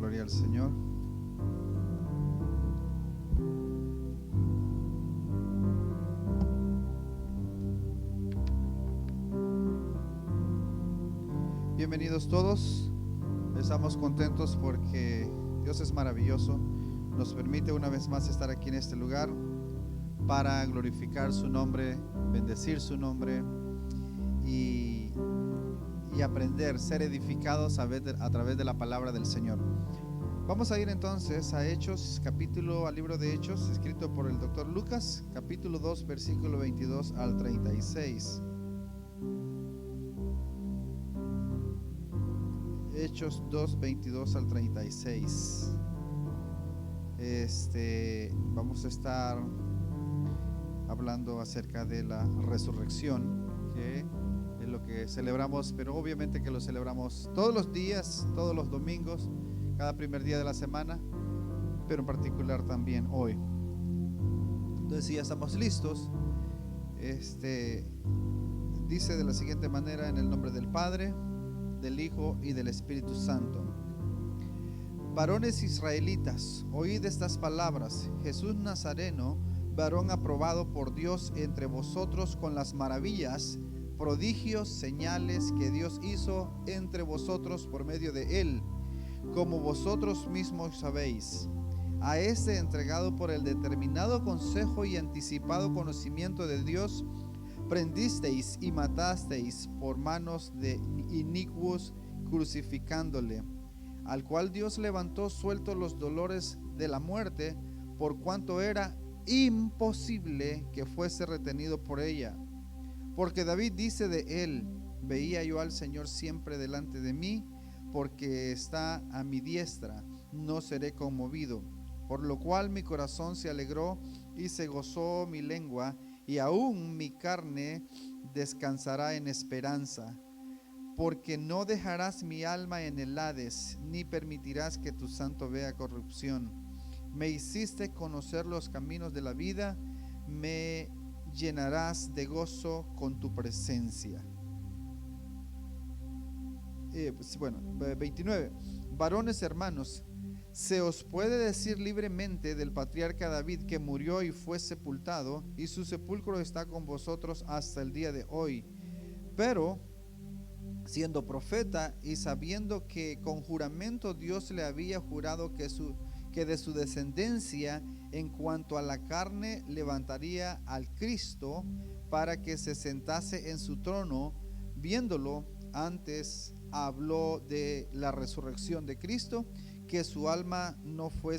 Gloria al Señor. Bienvenidos todos. Estamos contentos porque Dios es maravilloso. Nos permite una vez más estar aquí en este lugar para glorificar su nombre, bendecir su nombre y aprender, ser edificados a través de la palabra del Señor. Vamos a ir entonces a Hechos, al libro de Hechos, escrito por el doctor Lucas, capítulo 2, versículo 22 al 36. Hechos 2, 22 al 36. Vamos a estar hablando acerca de la resurrección, que es lo que celebramos, pero obviamente que lo celebramos todos los días, todos los domingos, cada primer día de la semana, pero en particular también hoy. Entonces, si ya estamos listos, dice de la siguiente manera: en el nombre del Padre, del Hijo y del Espíritu Santo. Varones israelitas, oíd estas palabras: Jesús Nazareno, varón aprobado por Dios entre vosotros con las maravillas, prodigios, señales que Dios hizo entre vosotros por medio de él, como vosotros mismos sabéis. A este entregado por el determinado consejo y anticipado conocimiento de Dios, prendisteis y matasteis por manos de inicuos, crucificándole, al cual Dios levantó suelto los dolores de la muerte, por cuanto era imposible que fuese retenido por ella. Porque David dice de él: veía yo al Señor siempre delante de mí, porque está a mi diestra, no seré conmovido. Por lo cual mi corazón se alegró y se gozó mi lengua, y aún mi carne descansará en esperanza. Porque no dejarás mi alma en el Hades, ni permitirás que tu santo vea corrupción. Me hiciste conocer los caminos de la vida, me llenarás de gozo con tu presencia. 29. Varones hermanos, se os puede decir libremente del patriarca David, que murió y fue sepultado, y su sepulcro está con vosotros hasta el día de hoy. Pero siendo profeta y sabiendo que con juramento Dios le había jurado que de su descendencia en cuanto a la carne levantaría al Cristo para que se sentase en su trono, viéndolo antes habló de la resurrección de Cristo, que su alma no fue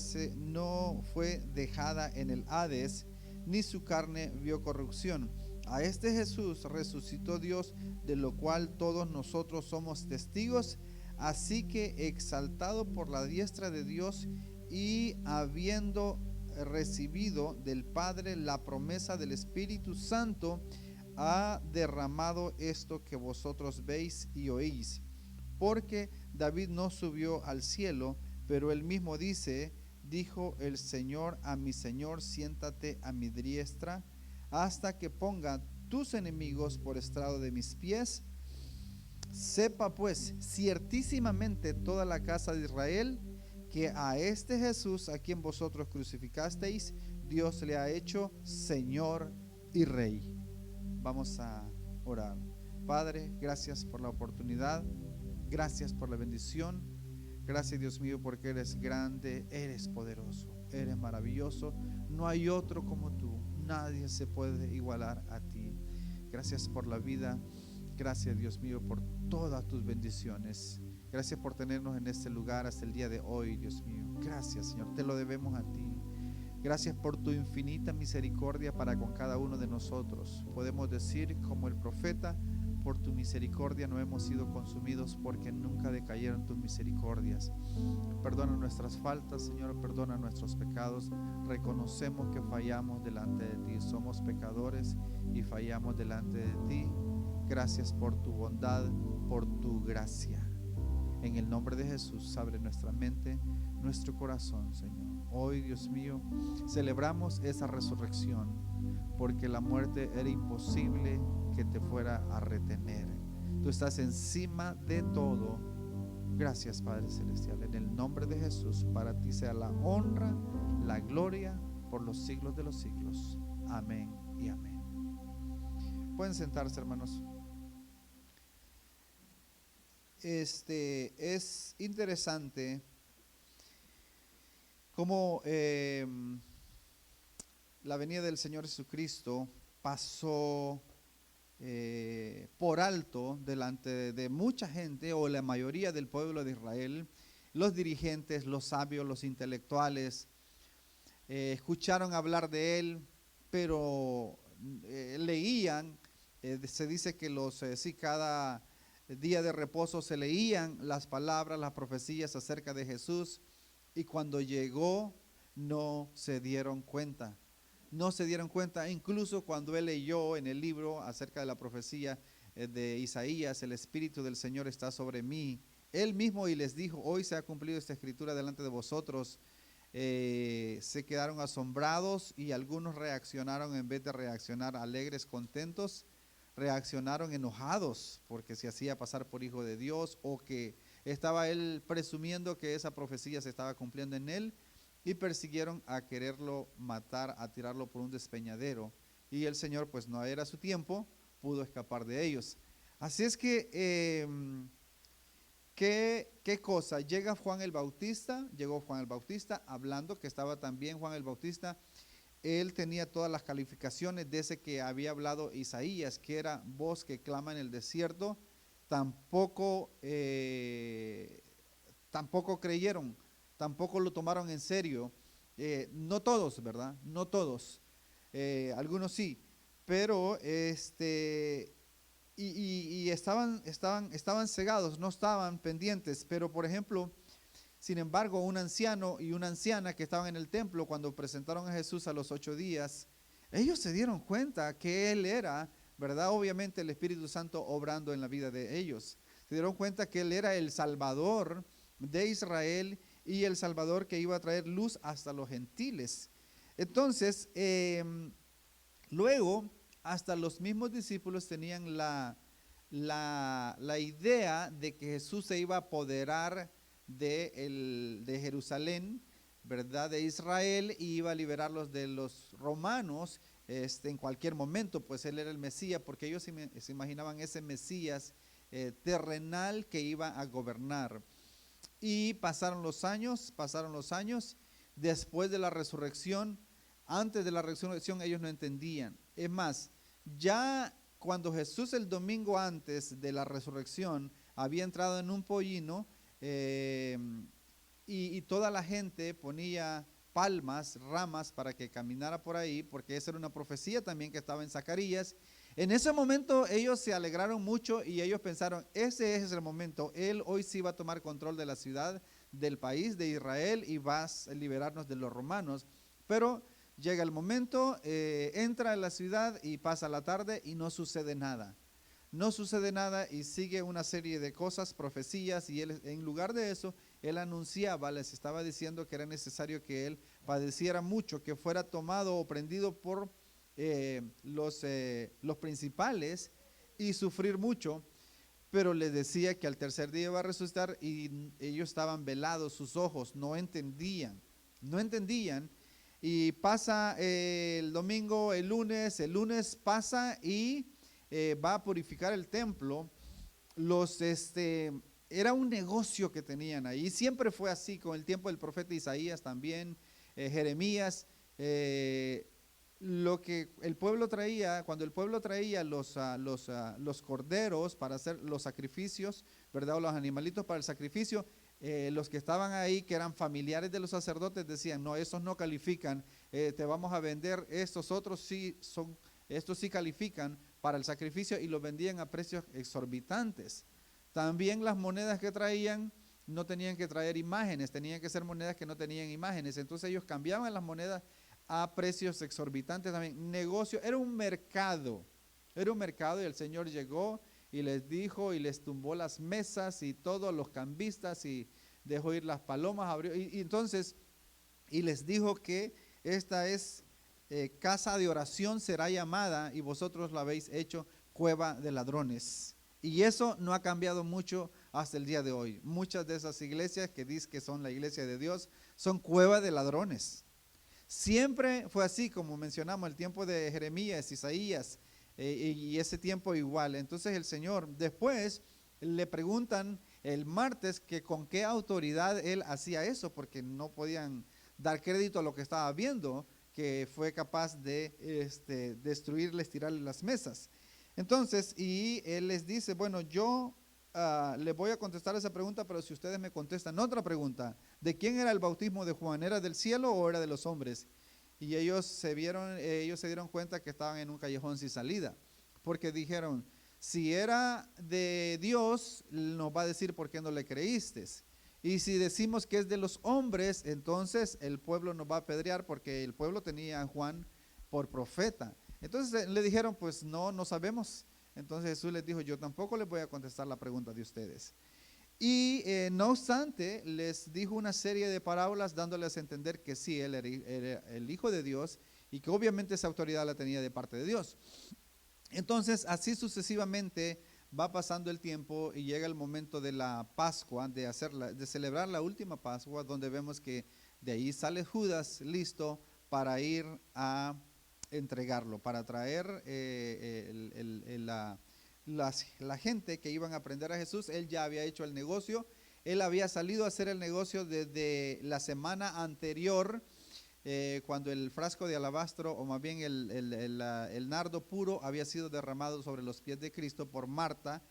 dejada en el Hades, ni su carne vio corrupción. A este Jesús resucitó Dios, de lo cual todos nosotros somos testigos. Así que, exaltado por la diestra de Dios y habiendo recibido del Padre la promesa del Espíritu Santo, ha derramado esto que vosotros veis y oís. Porque David no subió al cielo, pero él mismo dice: dijo el Señor a mi Señor, siéntate a mi diestra, hasta que ponga tus enemigos por estrado de mis pies. Sepa pues ciertísimamente toda la casa de Israel, que a este Jesús, a quien vosotros crucificasteis, Dios le ha hecho Señor y Rey. Vamos a orar. Padre, gracias por la oportunidad, gracias por la bendición, gracias, Dios mío, porque eres grande, eres poderoso, eres maravilloso. No hay otro como tú, nadie se puede igualar a ti. Gracias por la vida, gracias, Dios mío, por todas tus bendiciones. Gracias por tenernos en este lugar hasta el día de hoy, Dios mío. Gracias, Señor, te lo debemos a ti. Gracias por tu infinita misericordia para con cada uno de nosotros. Podemos decir como el profeta: por tu misericordia no hemos sido consumidos, porque nunca decayeron tus misericordias. Perdona nuestras faltas, Señor, perdona nuestros pecados. Reconocemos que fallamos delante de ti, somos pecadores y fallamos delante de ti. Gracias por tu bondad, por tu gracia. En el nombre de Jesús, abre nuestra mente, nuestro corazón, Señor. Hoy, Dios mío, celebramos esa resurrección, porque la muerte era imposible que te fuera a retener. Tú estás encima de todo Gracias, Padre Celestial. En el nombre de Jesús, para ti sea la honra, la gloria por los siglos de los siglos. Amén y amén. Pueden sentarse, hermanos. Es interesante cómo la venida del Señor Jesucristo pasó por alto delante de mucha gente, o la mayoría del pueblo de Israel. Los dirigentes, los sabios, los intelectuales escucharon hablar de él, pero leían, se dice que cada día de reposo se leían las palabras, las profecías acerca de Jesús, y cuando llegó no se dieron cuenta. No se dieron cuenta, incluso cuando él leyó en el libro acerca de la profecía de Isaías, el Espíritu del Señor está sobre mí. Él mismo y les dijo, hoy se ha cumplido esta escritura delante de vosotros. Se quedaron asombrados y algunos reaccionaron, en vez de reaccionar alegres, contentos, reaccionaron enojados porque se hacía pasar por hijo de Dios, o que estaba él presumiendo que esa profecía se estaba cumpliendo en él, y persiguieron a quererlo matar, a tirarlo por un despeñadero, y el Señor, pues no era su tiempo, pudo escapar de ellos. Así es que ¿qué cosa? Llegó Juan el Bautista hablando, que estaba también Juan el Bautista. Él tenía todas las calificaciones de ese que había hablado Isaías, que era voz que clama en el desierto. Tampoco creyeron, tampoco lo tomaron en serio. No todos, ¿verdad? No todos. Algunos sí, pero estaban cegados, no estaban pendientes. Pero por ejemplo, sin embargo, un anciano y una anciana que estaban en el templo cuando presentaron a Jesús a los 8 días, ellos se dieron cuenta que Él era, ¿verdad? Obviamente el Espíritu Santo obrando en la vida de ellos. Se dieron cuenta que Él era el Salvador de Israel y el Salvador que iba a traer luz hasta los gentiles. Entonces, luego, hasta los mismos discípulos tenían la idea de que Jesús se iba a apoderar de Jerusalén, ¿verdad? De Israel, y iba a liberarlos de los romanos en cualquier momento, pues él era el Mesías, porque ellos se imaginaban ese Mesías terrenal que iba a gobernar. Y pasaron los años, después de la resurrección. Antes de la resurrección ellos no entendían. Es más, ya cuando Jesús el domingo antes de la resurrección había entrado en un pollino, y toda la gente ponía palmas, ramas para que caminara por ahí, porque esa era una profecía también que estaba en Zacarías. En ese momento ellos se alegraron mucho y ellos pensaron, ese es el momento, Él hoy sí va a tomar control de la ciudad, del país de Israel, y va a liberarnos de los romanos. Pero llega el momento, entra en la ciudad y pasa la tarde y no sucede nada. No sucede nada y sigue una serie de cosas, profecías, y él, en lugar de eso, él anunciaba, les estaba diciendo que era necesario que él padeciera mucho, que fuera tomado o prendido por los principales y sufrir mucho, pero les decía que al tercer día iba a resucitar, y ellos estaban velados, sus ojos no entendían, y pasa el domingo, el lunes pasa y va a purificar el templo. Era un negocio que tenían ahí, siempre fue así con el tiempo del profeta Isaías también, Jeremías. Lo que el pueblo traía, cuando el pueblo traía los corderos para hacer los sacrificios, ¿verdad? O los animalitos para el sacrificio, los que estaban ahí, que eran familiares de los sacerdotes, decían, no, esos no califican, te vamos a vender, estos sí califican para el sacrificio, y los vendían a precios exorbitantes. También las monedas que traían no tenían que traer imágenes, tenían que ser monedas que no tenían imágenes, entonces ellos cambiaban las monedas a precios exorbitantes también. Negocio, era un mercado, y el Señor llegó y les dijo, y les tumbó las mesas y todos los cambistas, y dejó ir las palomas, abrió, y entonces, y les dijo que esta es casa de oración será llamada, y vosotros la habéis hecho cueva de ladrones. Y eso no ha cambiado mucho hasta el día de hoy. Muchas de esas iglesias que dicen que son la iglesia de Dios son cuevas de ladrones. Siempre fue así, como mencionamos, el tiempo de Jeremías, Isaías, y ese tiempo igual. Entonces el Señor, después le preguntan el martes que con qué autoridad él hacía eso, porque no podían dar crédito a lo que estaba viendo, que fue capaz de destruirles, tirarles las mesas. Entonces, y él les dice, bueno, yo le voy a contestar esa pregunta, pero si ustedes me contestan otra pregunta, ¿de quién era el bautismo de Juan? ¿Era del cielo o era de los hombres? Y ellos se dieron cuenta que estaban en un callejón sin salida, porque dijeron, si era de Dios, nos va a decir por qué no le creíste. Y si decimos que es de los hombres, entonces el pueblo nos va a apedrear, porque el pueblo tenía a Juan por profeta. Entonces le dijeron, pues no sabemos. Entonces Jesús les dijo, yo tampoco les voy a contestar la pregunta de ustedes. Y no obstante, les dijo una serie de parábolas dándoles a entender que sí, él era el Hijo de Dios y que obviamente esa autoridad la tenía de parte de Dios. Entonces, así sucesivamente va pasando el tiempo y llega el momento de la Pascua, de celebrar la última Pascua, donde vemos que de ahí sale Judas listo para ir a entregarlo, para traer la gente que iban a aprender a Jesús. Él ya había hecho el negocio, él había salido a hacer el negocio desde la semana anterior, cuando el frasco de alabastro, o más bien el nardo puro, había sido derramado sobre los pies de Cristo por Marta,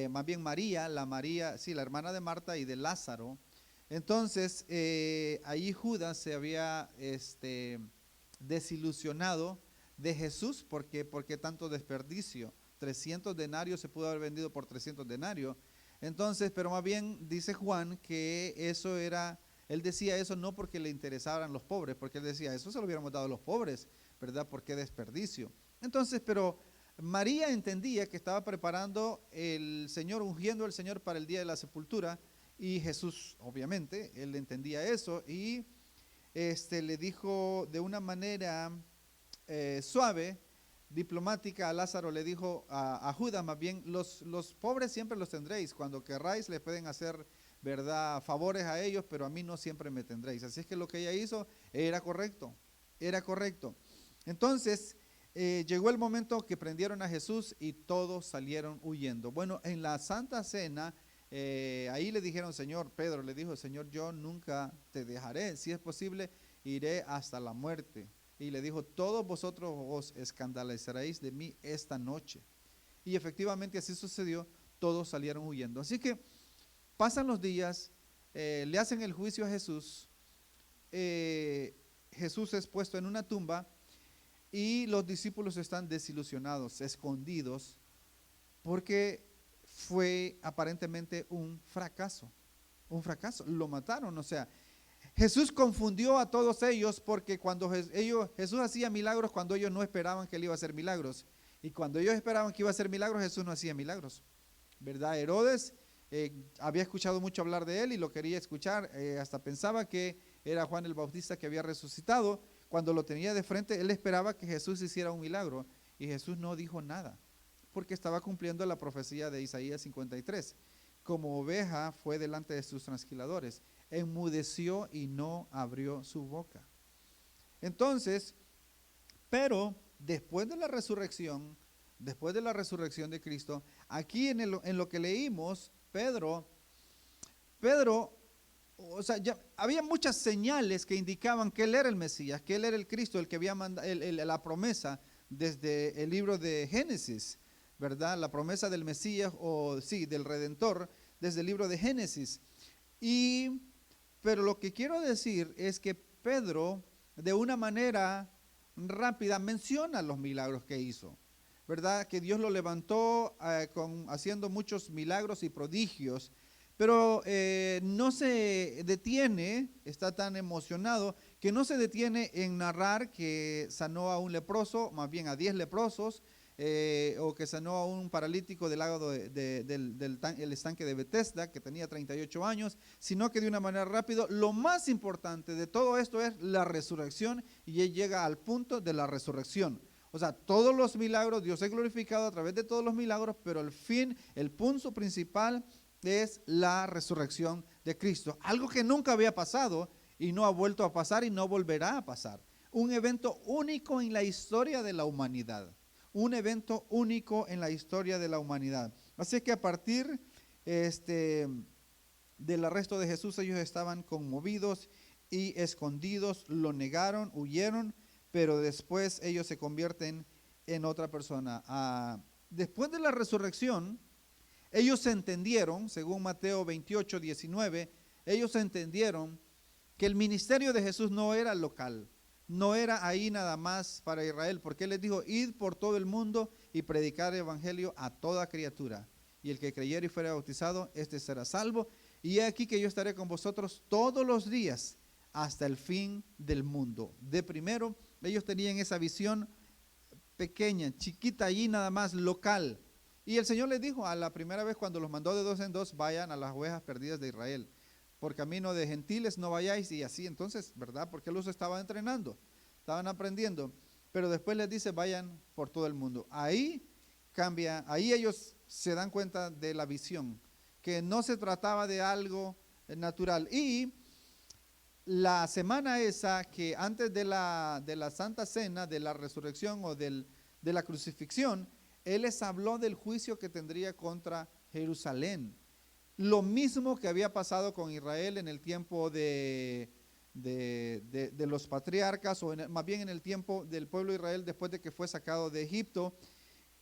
más bien María, la hermana de Marta y de Lázaro. Entonces, ahí Judas se había desilusionado de Jesús, porque tanto desperdicio. 300 denarios se pudo haber vendido por 300 denarios. Entonces, pero más bien dice Juan que eso era, él decía eso no porque le interesaran los pobres, porque él decía, eso se lo hubiéramos dado a los pobres, ¿verdad? ¿Por qué desperdicio? Entonces, pero María entendía que estaba preparando el Señor, ungiendo al Señor para el día de la sepultura, y Jesús, obviamente, él entendía eso, y le dijo de una manera suave, diplomática, a Lázaro le dijo, a Judas más bien, los pobres siempre los tendréis, cuando querráis les pueden hacer, ¿verdad?, favores a ellos, pero a mí no siempre me tendréis. Así es que lo que ella hizo era correcto. Entonces, llegó el momento que prendieron a Jesús y todos salieron huyendo. Bueno, en la Santa Cena, ahí le dijeron, Señor, Pedro le dijo, Señor, yo nunca te dejaré, si es posible, iré hasta la muerte. Y le dijo, todos vosotros os escandalizaréis de mí esta noche. Y efectivamente así sucedió, todos salieron huyendo. Así que pasan los días, le hacen el juicio a Jesús, Jesús es puesto en una tumba y los discípulos están desilusionados, escondidos, porque fue aparentemente un fracaso, lo mataron. O sea, Jesús confundió a todos ellos, porque cuando Jesús hacía milagros cuando ellos no esperaban que él iba a hacer milagros, y cuando ellos esperaban que iba a hacer milagros, Jesús no hacía milagros, ¿verdad? Herodes había escuchado mucho hablar de él y lo quería escuchar, hasta pensaba que era Juan el Bautista que había resucitado. Cuando lo tenía de frente, él esperaba que Jesús hiciera un milagro, y Jesús no dijo nada, porque estaba cumpliendo la profecía de Isaías 53. Como oveja fue delante de sus trasquiladores, enmudeció y no abrió su boca. Entonces, pero después de la resurrección de Cristo, aquí en lo que leímos, Pedro, o sea, ya había muchas señales que indicaban que él era el Mesías, que él era el Cristo, el que había mandado la promesa desde el libro de Génesis, ¿verdad? La promesa del Mesías, o sí, del Redentor, desde el libro de Génesis. Pero lo que quiero decir es que Pedro, de una manera rápida, menciona los milagros que hizo, ¿verdad? Que Dios lo levantó haciendo muchos milagros y prodigios, pero no se detiene, está tan emocionado que no se detiene en narrar que sanó a un leproso, más bien a 10 leprosos, o que sanó a un paralítico del lago del estanque de Betesda, que tenía 38 años, sino que de una manera rápida, lo más importante de todo esto es la resurrección, y él llega al punto de la resurrección. O sea, todos los milagros, Dios es glorificado a través de todos los milagros, pero el punto principal es la resurrección de Cristo. Algo que nunca había pasado y no ha vuelto a pasar y no volverá a pasar. Un evento único en la historia de la humanidad. Un evento único en la historia de la humanidad. Así que a partir del arresto de Jesús, ellos estaban conmovidos y escondidos, lo negaron, huyeron, pero después ellos se convierten en otra persona. Después de la resurrección, ellos entendieron, según Mateo 28, 19, ellos entendieron que el ministerio de Jesús no era local, no era ahí nada más para Israel, porque Él les dijo, id por todo el mundo y predicar el evangelio a toda criatura. Y el que creyere y fuera bautizado, este será salvo. Y he aquí que yo estaré con vosotros todos los días hasta el fin del mundo. De primero, ellos tenían esa visión pequeña, chiquita allí nada más, local. Y el Señor les dijo a la primera vez cuando los mandó de dos en dos, vayan a las ovejas perdidas de Israel. Por camino de gentiles no vayáis, y así entonces, ¿verdad? Porque los estaban entrenando, estaban aprendiendo. Pero después les dice, vayan por todo el mundo. Ahí cambia, ahí ellos se dan cuenta de la visión, que no se trataba de algo natural. Y la semana esa, que antes de la Santa Cena, de la resurrección o de la crucifixión, Él les habló del juicio que tendría contra Jerusalén. Lo mismo que había pasado con Israel en el tiempo de los patriarcas, o más bien en el tiempo del pueblo de Israel después de que fue sacado de Egipto.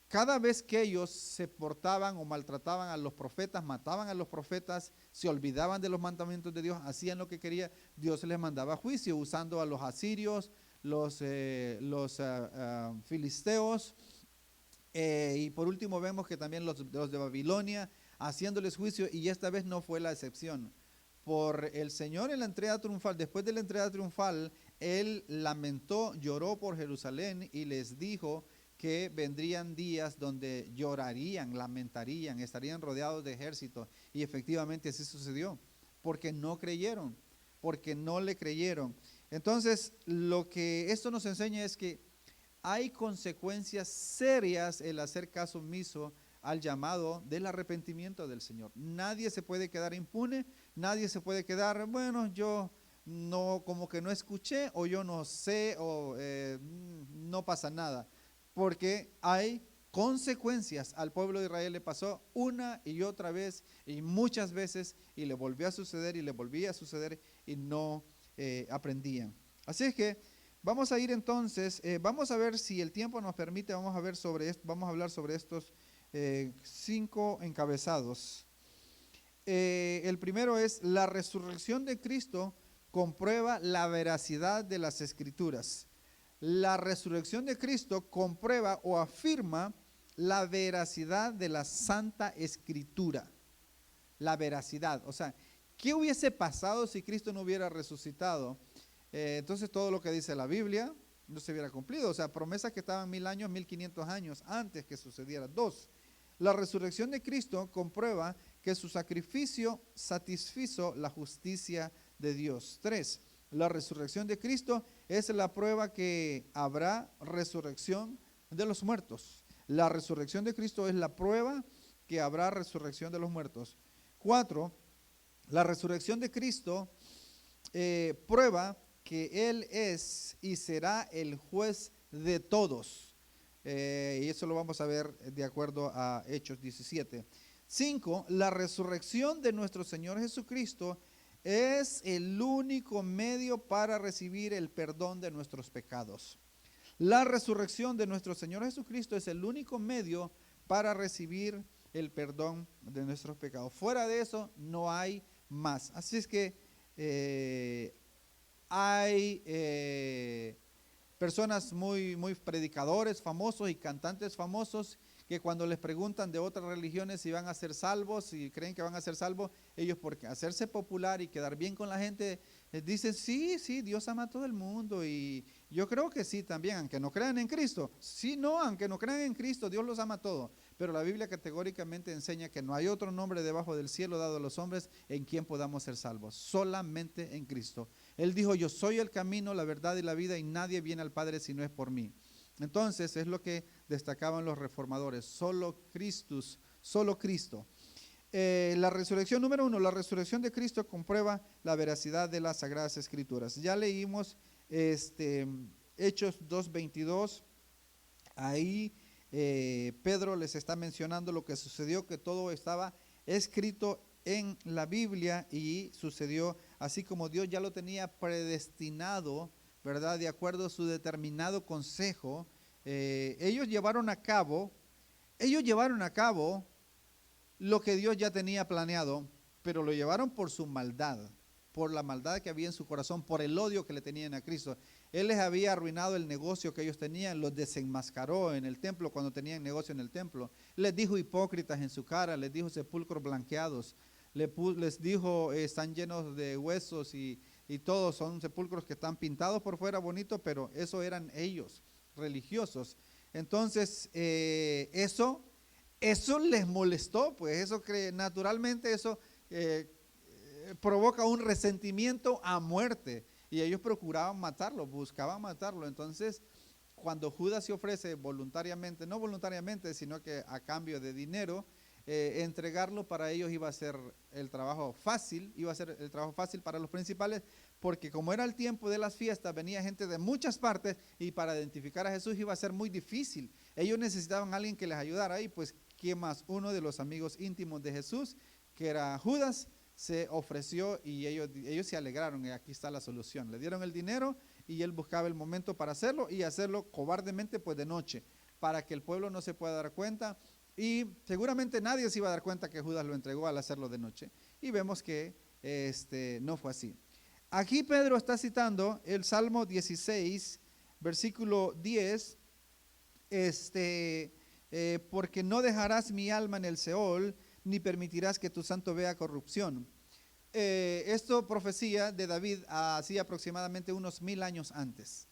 Cada vez que ellos se portaban o maltrataban a los profetas, mataban a los profetas, se olvidaban de los mandamientos de Dios, hacían lo que quería, Dios les mandaba juicio usando a los asirios, los filisteos, y por último vemos que también los de Babilonia, haciéndoles juicio, y esta vez no fue la excepción. Por el Señor en la entrega triunfal, después de la entrega triunfal, Él lamentó, lloró por Jerusalén y les dijo que vendrían días donde llorarían, lamentarían, estarían rodeados de ejércitos, y efectivamente así sucedió, porque no creyeron, porque no le creyeron. Entonces, lo que esto nos enseña es que hay consecuencias serias el hacer caso omiso al llamado del arrepentimiento del Señor. Nadie se puede quedar impune, nadie se puede quedar, bueno, yo no, como que no escuché, o yo no sé, o no pasa nada. Porque hay consecuencias. Al pueblo de Israel le pasó una y otra vez y muchas veces, y le volvió a suceder y le volvía a suceder, y no aprendían. Así es que vamos a ir entonces, vamos a ver si el tiempo nos permite, vamos a ver sobre esto, vamos a hablar sobre estos 5 encabezados. El primero es: la resurrección de Cristo comprueba la veracidad de las Escrituras. La resurrección de Cristo comprueba o afirma la veracidad de la Santa Escritura. La veracidad, o sea, ¿qué hubiese pasado si Cristo no hubiera resucitado? Entonces todo lo que dice la Biblia no se hubiera cumplido. O sea, promesas que estaban 1000 años, 1500 años antes que sucediera. 2. La resurrección de Cristo comprueba que su sacrificio satisfizo la justicia de Dios. 3. La resurrección de Cristo es la prueba que habrá resurrección de los muertos. La resurrección de Cristo es la prueba que habrá resurrección de los muertos. 4. La resurrección de Cristo prueba que Él es y será el juez de todos. Y eso lo vamos a ver de acuerdo a Hechos 17. 5. La resurrección de nuestro Señor Jesucristo es el único medio para recibir el perdón de nuestros pecados. La resurrección de nuestro Señor Jesucristo es el único medio para recibir el perdón de nuestros pecados. Fuera de eso no hay más. Así es que hay personas muy predicadores famosos y cantantes famosos que cuando les preguntan de otras religiones si van a ser salvos, si creen que van a ser salvos, ellos por hacerse popular y quedar bien con la gente, dicen sí, Dios ama a todo el mundo, y yo creo que sí también, aunque no crean en Cristo. Sí, no, aunque no crean en Cristo, Dios los ama a todos. Pero la Biblia categóricamente enseña que no hay otro nombre debajo del cielo dado a los hombres en quien podamos ser salvos, solamente en Cristo. Él dijo: yo soy el camino, la verdad y la vida, y nadie viene al Padre si no es por mí. Entonces es lo que destacaban los reformadores: solo Cristo. La resurrección número 1, la resurrección de Cristo comprueba la veracidad de las Sagradas Escrituras. Ya leímos Hechos 2:22, ahí Pedro les está mencionando lo que sucedió, que todo estaba escrito en la Biblia y sucedió así como Dios ya lo tenía predestinado, ¿verdad? De acuerdo a su determinado consejo. Ellos llevaron a cabo lo que Dios ya tenía planeado, pero lo llevaron por su maldad, por la maldad que había en su corazón, por el odio que le tenían a Cristo. Él les había arruinado el negocio que ellos tenían, los desenmascaró en el templo cuando tenían negocio en el templo. Les dijo hipócritas en su cara, les dijo sepulcros blanqueados, les dijo están llenos de huesos y todos son sepulcros que están pintados por fuera bonito, pero eso eran ellos, religiosos. Entonces eso les molestó, pues eso naturalmente eso provoca un resentimiento a muerte y ellos procuraban matarlo, buscaban matarlo. Entonces cuando Judas se ofrece voluntariamente, no voluntariamente, sino que a cambio de dinero, entregarlo para ellos iba a ser el trabajo fácil, para los principales, porque como era el tiempo de las fiestas, venía gente de muchas partes y para identificar a Jesús iba a ser muy difícil. Ellos necesitaban a alguien que les ayudara y pues ¿quién más? Uno de los amigos íntimos de Jesús, que era Judas, se ofreció y ellos se alegraron y aquí está la solución. Le dieron el dinero y él buscaba el momento para hacerlo y hacerlo cobardemente pues de noche, para que el pueblo no se pueda dar cuenta y seguramente nadie se iba a dar cuenta que Judas lo entregó al hacerlo de noche. Y vemos que no fue así. Aquí Pedro está citando el Salmo 16, versículo 10, porque no dejarás mi alma en el Seol, ni permitirás que tu santo vea corrupción. Esto profecía de David así aproximadamente unos 1000 años antes.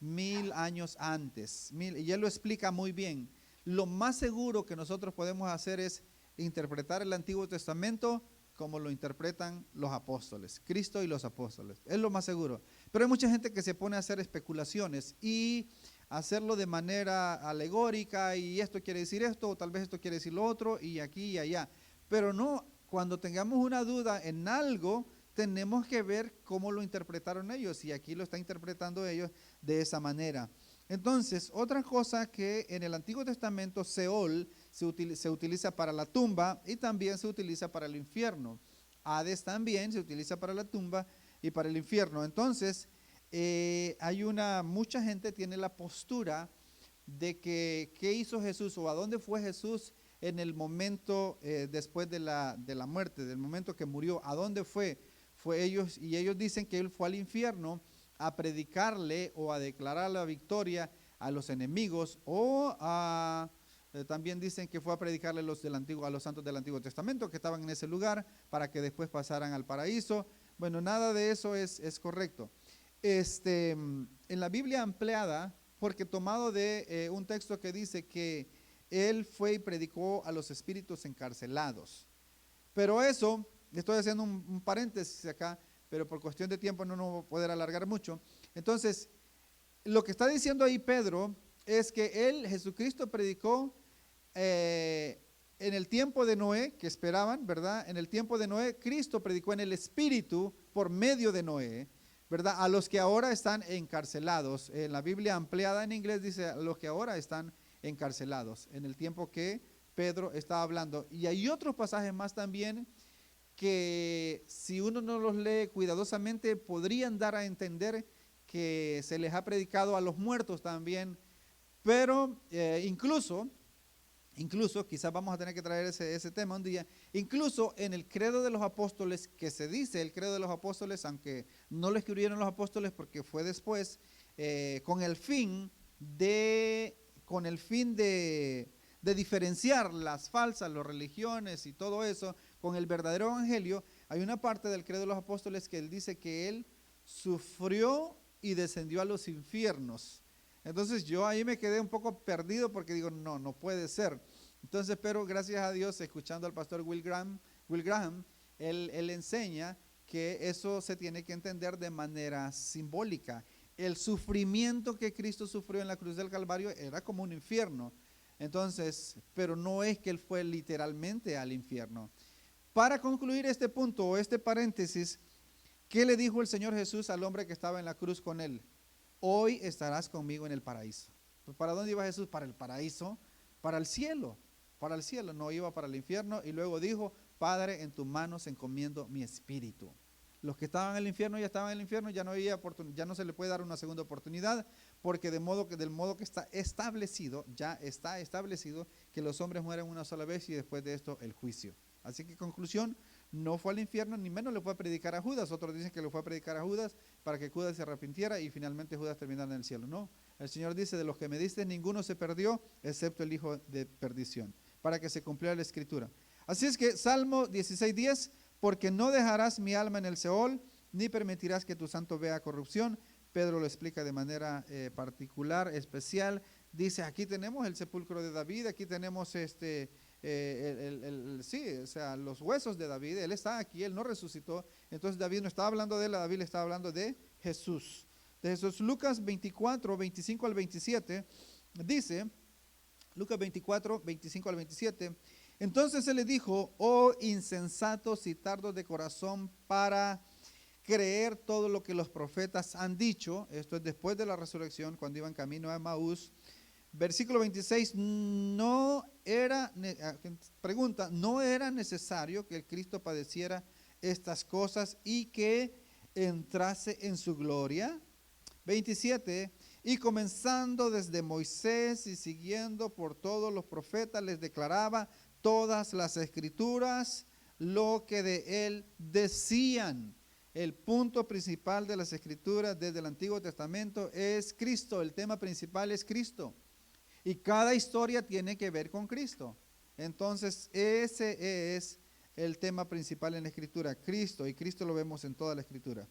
1000 años antes. Y él lo explica muy bien. Lo más seguro que nosotros podemos hacer es interpretar el Antiguo Testamento como lo interpretan los apóstoles, Cristo y los apóstoles. Es lo más seguro. Pero hay mucha gente que se pone a hacer especulaciones y hacerlo de manera alegórica y esto quiere decir esto, o tal vez esto quiere decir lo otro, y aquí y allá. Pero no, cuando tengamos una duda en algo, tenemos que ver cómo lo interpretaron ellos, y aquí lo están interpretando ellos de esa manera. Entonces, otra cosa que en el Antiguo Testamento, Seol se utiliza para la tumba y también se utiliza para el infierno. Hades también se utiliza para la tumba y para el infierno. Entonces, mucha gente tiene la postura de que ¿qué hizo Jesús o a dónde fue Jesús en el momento después de la muerte, del momento que murió? ¿A dónde fue? Ellos dicen que él fue al infierno a predicarle o a declarar la victoria a los enemigos o también dicen que fue a predicarle a los santos del Antiguo Testamento que estaban en ese lugar para que después pasaran al paraíso. Bueno, nada de eso es correcto. En la Biblia ampliada, porque tomado de un texto que dice que él fue y predicó a los espíritus encarcelados. Pero eso, estoy haciendo un paréntesis acá, pero por cuestión de tiempo no nos voy a poder alargar mucho. Entonces, lo que está diciendo ahí Pedro es que Jesucristo predicó en el tiempo de Noé, que esperaban, ¿verdad? En el tiempo de Noé, Cristo predicó en el Espíritu por medio de Noé, ¿verdad? A los que ahora están encarcelados. En la Biblia ampliada en inglés dice a los que ahora están encarcelados, en el tiempo que Pedro estaba hablando. Y hay otros pasajes más también que si uno no los lee cuidadosamente podrían dar a entender que se les ha predicado a los muertos también, pero incluso quizás vamos a tener que traer ese tema un día, incluso en el credo de los apóstoles, que se dice el credo de los apóstoles, aunque no lo escribieron los apóstoles porque fue después, con el fin de diferenciar las falsas, las religiones y todo eso, con el verdadero evangelio. Hay una parte del credo de los apóstoles que él dice que él sufrió y descendió a los infiernos. Entonces yo ahí me quedé un poco perdido porque digo, no puede ser. Entonces, pero gracias a Dios, escuchando al pastor Will Graham, él enseña que eso se tiene que entender de manera simbólica. El sufrimiento que Cristo sufrió en la cruz del Calvario era como un infierno. Entonces, pero no es que él fue literalmente al infierno. Para concluir este punto o este paréntesis, ¿qué le dijo el Señor Jesús al hombre que estaba en la cruz con él? Hoy estarás conmigo en el paraíso. ¿Para dónde iba Jesús? Para el paraíso, para el cielo, no iba para el infierno. Y luego dijo, Padre, en tus manos encomiendo mi espíritu. Los que estaban en el infierno ya estaban en el infierno, ya no había ya no se le puede dar una segunda oportunidad, porque del modo que está establecido, ya está establecido que los hombres mueren una sola vez y después de esto el juicio. Así que conclusión, no fue al infierno, ni menos le fue a predicar a Judas. Otros dicen que le fue a predicar a Judas para que Judas se arrepintiera y finalmente Judas terminara en el cielo. No, el Señor dice, de los que me diste ninguno se perdió, excepto el hijo de perdición, para que se cumpliera la escritura. Así es que Salmo 16:10, porque no dejarás mi alma en el Seol, ni permitirás que tu santo vea corrupción. Pedro lo explica de manera particular, especial. Dice, aquí tenemos el sepulcro de David, aquí tenemos sí, o sea, los huesos de David. Él está aquí, él no resucitó. Entonces David no estaba hablando de él, David le estaba hablando de Jesús. De Jesús. Lucas 24, 25 al 27, dice, Lucas 24, 25 al 27, entonces él le dijo, oh insensatos y tardos de corazón para creer todo lo que los profetas han dicho. Esto es después de la resurrección, cuando iban camino a Emaús. Versículo 26, pregunta, ¿no era necesario que el Cristo padeciera estas cosas y que entrase en su gloria? 27, y comenzando desde Moisés y siguiendo por todos los profetas, les declaraba todas las escrituras lo que de él decían. El punto principal de las escrituras desde el Antiguo Testamento es Cristo. El tema principal es Cristo. Y cada historia tiene que ver con Cristo. Entonces ese es el tema principal en la escritura, Cristo. Y Cristo lo vemos en toda la escritura.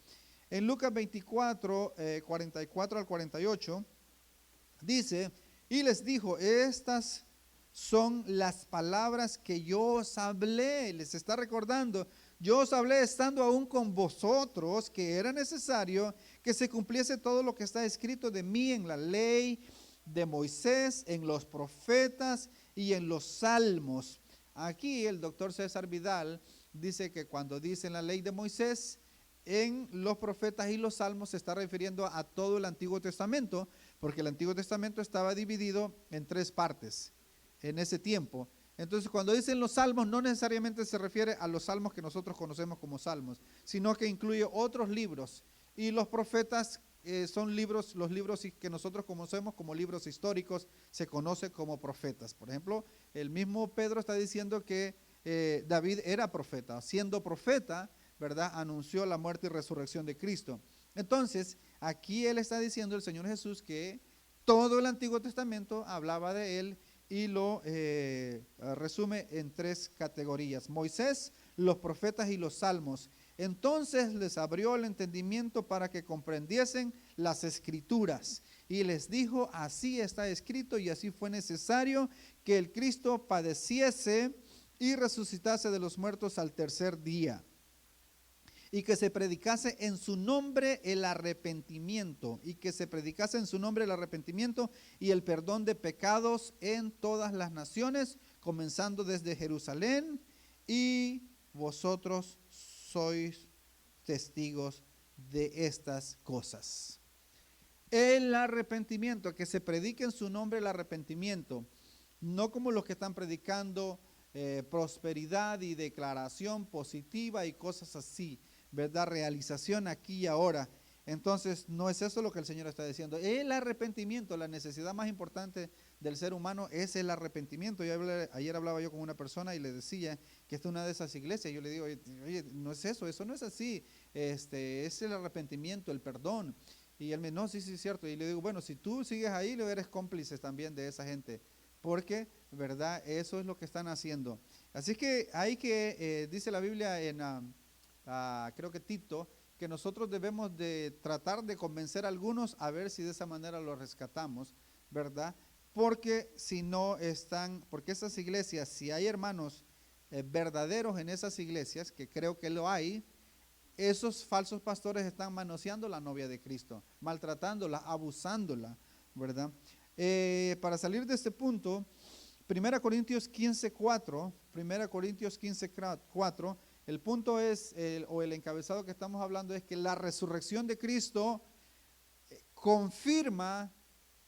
En Lucas 24, 44 al 48, dice, y les dijo, estas son las palabras que yo os hablé. Les está recordando, yo os hablé estando aún con vosotros, que era necesario que se cumpliese todo lo que está escrito de mí en la ley de Moisés, en los profetas y en los salmos. Aquí el doctor César Vidal dice que cuando dice en la ley de Moisés, en los profetas y los salmos se está refiriendo a todo el Antiguo Testamento, porque el Antiguo Testamento estaba dividido en 3 partes en ese tiempo. Entonces cuando dicen los salmos no necesariamente se refiere a los salmos que nosotros conocemos como salmos, sino que incluye otros libros. Y los profetas son libros, los libros que nosotros conocemos como libros históricos, se conoce como profetas. Por ejemplo, el mismo Pedro está diciendo que David era profeta. Siendo profeta, ¿verdad?, anunció la muerte y resurrección de Cristo. Entonces, aquí él está diciendo, el Señor Jesús, que todo el Antiguo Testamento hablaba de él y lo resume en 3 categorías: Moisés, los profetas y los salmos. Entonces les abrió el entendimiento para que comprendiesen las escrituras y les dijo, así está escrito y así fue necesario que el Cristo padeciese y resucitase de los muertos al tercer día, y que se predicase en su nombre el arrepentimiento, y el perdón de pecados en todas las naciones, comenzando desde Jerusalén, y vosotros sois testigos de estas cosas. El arrepentimiento, que se predique en su nombre el arrepentimiento, no como los que están predicando prosperidad y declaración positiva y cosas así, ¿verdad? Realización aquí y ahora. Entonces no es eso lo que el Señor está diciendo. El arrepentimiento, la necesidad más importante del ser humano es el arrepentimiento. Ayer hablaba yo con una persona y le decía que esta es una de esas iglesias. Yo le digo, oye, no es eso no es así. Es el arrepentimiento, el perdón. Y él me no, sí, es cierto. Y le digo, bueno, si tú sigues ahí, lo eres cómplice también de esa gente. Porque, ¿verdad? Eso es lo que están haciendo. Así que hay que, dice la Biblia en, creo que Tito, que nosotros debemos de tratar de convencer a algunos a ver si de esa manera los rescatamos, ¿verdad? Porque si no están, porque esas iglesias, si hay hermanos verdaderos en esas iglesias, que creo que lo hay, esos falsos pastores están manoseando la novia de Cristo, maltratándola, abusándola, ¿verdad? Para salir de este punto, 1 Corintios 15:4, 1 Corintios 15:4, el punto es, o el encabezado que estamos hablando es que la resurrección de Cristo confirma,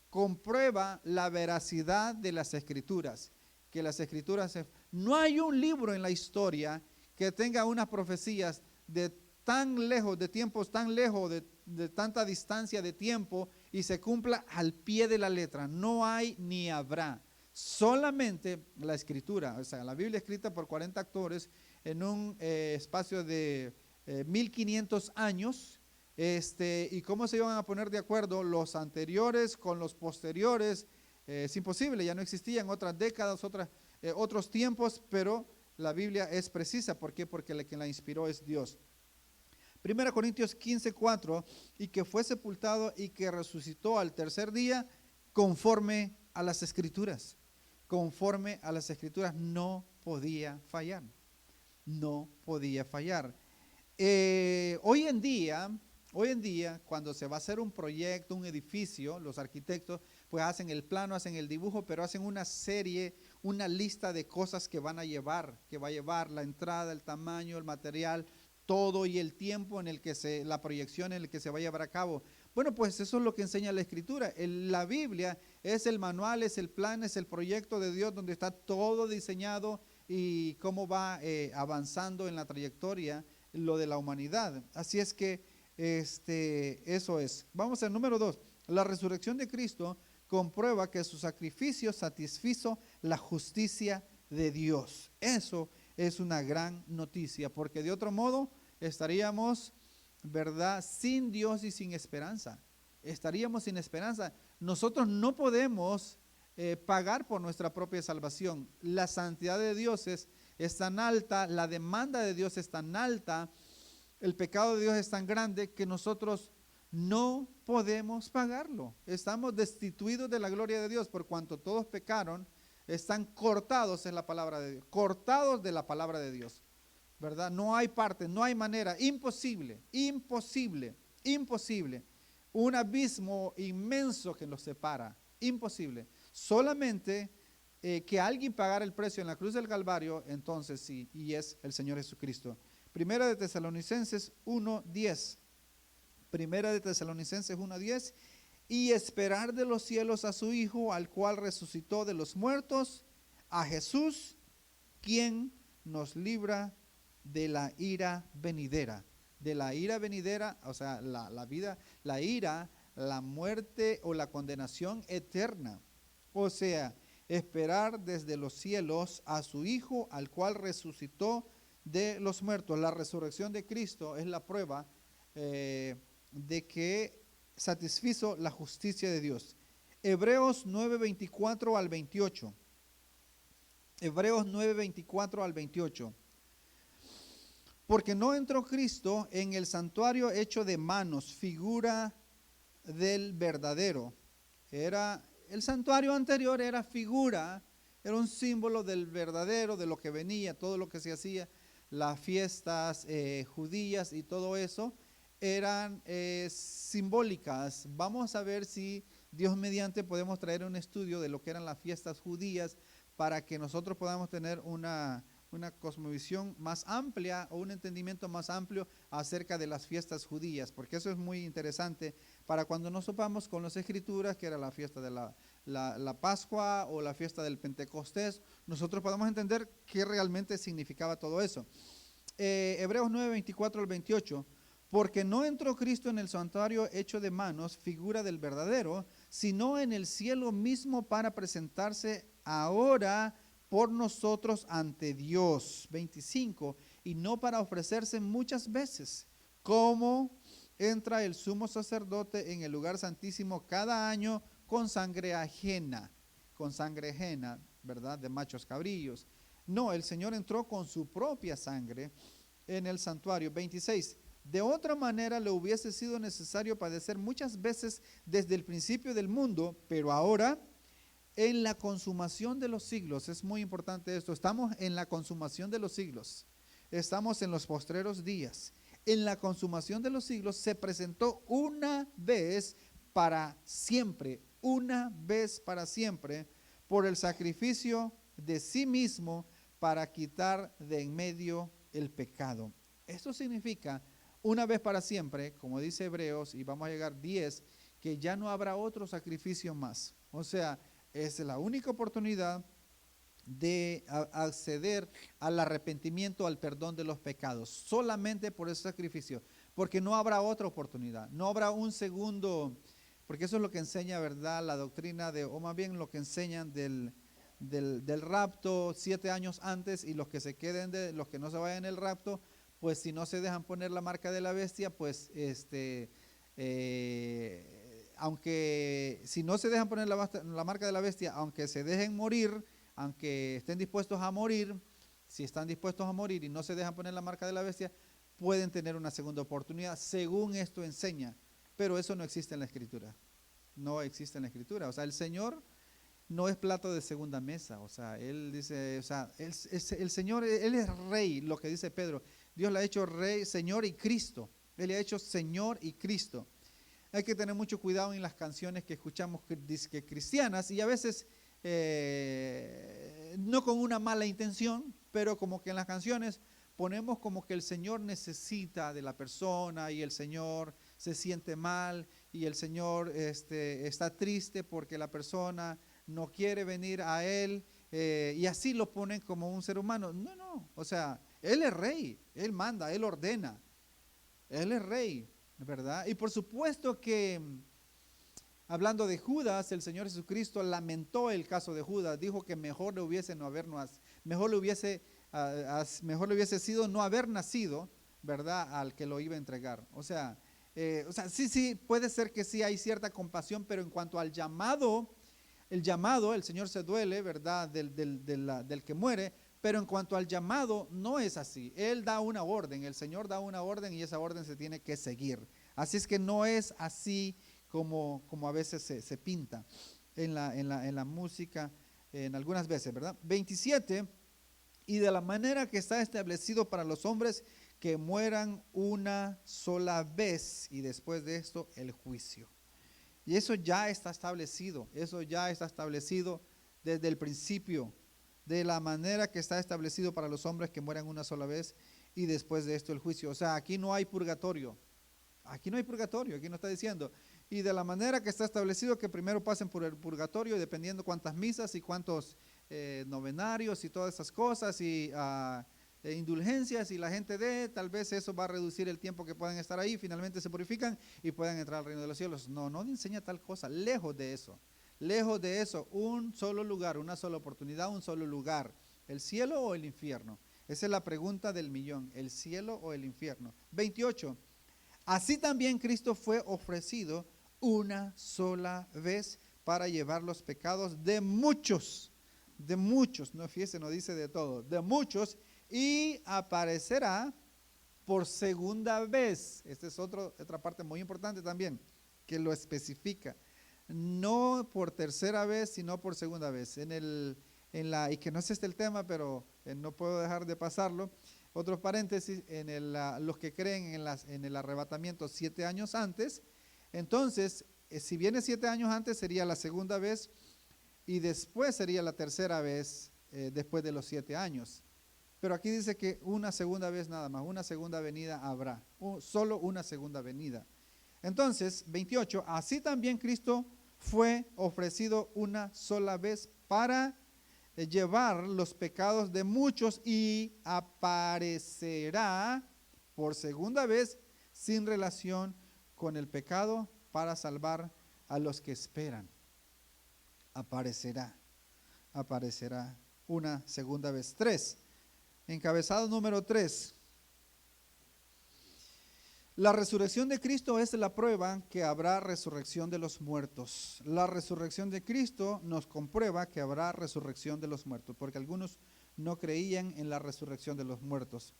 comprueba la veracidad de las Escrituras. Que las Escrituras, no hay un libro en la historia que tenga unas profecías de tan lejos, de tiempos tan lejos, de tanta distancia de tiempo y se cumpla al pie de la letra. No hay ni habrá. Solamente la Escritura, o sea, la Biblia escrita por 40 autores en un espacio de 1500 años. ¿Y cómo se iban a poner de acuerdo los anteriores con los posteriores? Es imposible, ya no existían otras décadas, otros tiempos, pero la Biblia es precisa. ¿Por qué? Porque quien la inspiró es Dios. 1 Corintios 15:4, y que fue sepultado y que resucitó al tercer día conforme a las Escrituras. Conforme a las Escrituras, no podía fallar. No podía fallar. Hoy en día, cuando se va a hacer un proyecto, un edificio, los arquitectos pues hacen el plano, hacen el dibujo, pero hacen una serie, una lista de cosas que va a llevar la entrada, el tamaño, el material, todo, y el tiempo en el que la proyección en el que se va a llevar a cabo. Bueno, pues eso es lo que enseña la Escritura. La Biblia es el manual, es el plan, es el proyecto de Dios donde está todo diseñado y cómo va avanzando en la trayectoria lo de la humanidad. Así es que eso es. Vamos al número 2. La resurrección de Cristo comprueba que su sacrificio satisfizo la justicia de Dios. Eso es una gran noticia, porque de otro modo estaríamos, ¿verdad?, sin Dios y sin esperanza. Estaríamos sin esperanza. Nosotros no podemos pagar por nuestra propia salvación. La santidad de Dios es tan alta, la demanda de Dios es tan alta, el pecado de Dios es tan grande que nosotros no podemos pagarlo. Estamos destituidos de la gloria de Dios, por cuanto todos pecaron, están cortados en la palabra de Dios, cortados de la palabra de Dios, ¿verdad? No hay parte, no hay manera, imposible, un abismo inmenso que los separa, imposible. Solamente que alguien pagara el precio en la cruz del Calvario, entonces sí, y es el Señor Jesucristo. Primera de Tesalonicenses 1:10. Primera de Tesalonicenses 1:10. Y esperar de los cielos a su Hijo, al cual resucitó de los muertos, a Jesús, quien nos libra de la ira venidera. De la ira venidera, o sea, la vida, la ira, la muerte o la condenación eterna. O sea, esperar desde los cielos a su Hijo, al cual resucitó de los muertos. La resurrección de Cristo es la prueba de que satisfizo la justicia de Dios. Hebreos 9:24 al 28. Hebreos 9:24 al 28. Porque no entró Cristo en el santuario hecho de manos, figura del verdadero. El santuario anterior era figura, era un símbolo del verdadero, de lo que venía, todo lo que se hacía, las fiestas judías y todo eso eran simbólicas. Vamos a ver si Dios mediante podemos traer un estudio de lo que eran las fiestas judías para que nosotros podamos tener una cosmovisión más amplia o un entendimiento más amplio acerca de las fiestas judías, porque eso es muy interesante para cuando nos topamos con las Escrituras, que era la fiesta de la Pascua o la fiesta del Pentecostés, nosotros podemos entender qué realmente significaba todo eso. Hebreos 9:24 al 28. Porque no entró Cristo en el santuario hecho de manos, figura del verdadero, sino en el cielo mismo para presentarse ahora por nosotros ante Dios. 25. Y no para ofrecerse muchas veces, como entra el sumo sacerdote en el lugar santísimo cada año con sangre ajena, ¿verdad? De machos cabrillos. No, el Señor entró con su propia sangre en el santuario. 26. De otra manera le hubiese sido necesario padecer muchas veces desde el principio del mundo, pero ahora en la consumación de los siglos, es muy importante esto, estamos en la consumación de los siglos, estamos en los postreros días, en la consumación de los siglos se presentó una vez para siempre, por el sacrificio de sí mismo para quitar de en medio el pecado. Esto significa una vez para siempre, como dice Hebreos, y vamos a llegar 10, que ya no habrá otro sacrificio más. O sea, es la única oportunidad de acceder al arrepentimiento, al perdón de los pecados, solamente por ese sacrificio, porque no habrá otra oportunidad, no habrá un segundo, porque eso es lo que enseña, ¿verdad? La doctrina o más bien lo que enseñan del rapto 7 años antes, y los que se queden, los que no se vayan en el rapto, pues si no se dejan poner la marca de la bestia, pues aunque si no se dejan poner la marca de la bestia, aunque se dejen morir, aunque estén dispuestos a morir, si están dispuestos a morir y no se dejan poner la marca de la bestia, pueden tener una segunda oportunidad, según esto enseña. Pero eso no existe en la Escritura. No existe en la Escritura. O sea, el Señor no es plato de segunda mesa. O sea, Él dice, o sea, el Señor, Él es Rey, lo que dice Pedro. Dios le ha hecho Rey, Señor y Cristo. Él le ha hecho Señor y Cristo. Hay que tener mucho cuidado en las canciones que escuchamos que cristianas, y a veces no con una mala intención, pero como que en las canciones ponemos como que el Señor necesita de la persona, y el Señor se siente mal, y el Señor está triste porque la persona no quiere venir a Él, y así lo ponen como un ser humano. No, no, o sea, Él es Rey, Él manda, Él ordena, Él es Rey, ¿verdad? Y por supuesto que hablando de Judas, el Señor Jesucristo lamentó el caso de Judas, dijo que mejor le hubiese mejor le hubiese sido no haber nacido, ¿verdad? Al que lo iba a entregar. O sea, sí, puede ser que sí hay cierta compasión, pero en cuanto al llamado, el Señor se duele, ¿verdad? Del que muere, pero en cuanto al llamado, no es así. Él da una orden, el Señor da una orden, y esa orden se tiene que seguir. Así es que no es así como a veces se pinta en la música, en algunas veces, ¿verdad? 27, y de la manera que está establecido para los hombres que mueran una sola vez, y después de esto el juicio. Y eso ya está establecido, desde el principio, de la manera que está establecido para los hombres que mueran una sola vez, y después de esto el juicio. O sea, aquí no hay purgatorio. Aquí no está diciendo. Y de la manera que está establecido, que primero pasen por el purgatorio, dependiendo cuántas misas y cuántos novenarios y todas esas cosas, y indulgencias, y la gente tal vez eso va a reducir el tiempo que puedan estar ahí, finalmente se purifican y puedan entrar al reino de los cielos. No enseña tal cosa, lejos de eso, un solo lugar, una sola oportunidad, un solo lugar, el cielo o el infierno. Esa es la pregunta del millón, el cielo o el infierno. 28. Así también Cristo fue ofrecido una sola vez para llevar los pecados de muchos, no, fíjese, no dice de todos, de muchos, y aparecerá por segunda vez. Esta es otra parte muy importante también, que lo especifica, no por tercera vez, sino por segunda vez. Y que no es este el tema, pero no puedo dejar de pasarlo. Otros paréntesis, los que creen en el arrebatamiento 7 años antes, entonces, si viene 7 años antes, sería la segunda vez, y después sería la tercera vez, después de los 7 años. Pero aquí dice que una segunda vez nada más, una segunda venida habrá, solo una segunda venida. Entonces, 28, así también Cristo fue ofrecido una sola vez para llevar los pecados de muchos, y aparecerá por segunda vez sin relación con el pecado para salvar a los que esperan. Aparecerá una segunda vez. 3, encabezado número 3. La resurrección de Cristo es la prueba que habrá resurrección de los muertos. La resurrección de Cristo nos comprueba que habrá resurrección de los muertos, porque algunos no creían en la resurrección de los muertos.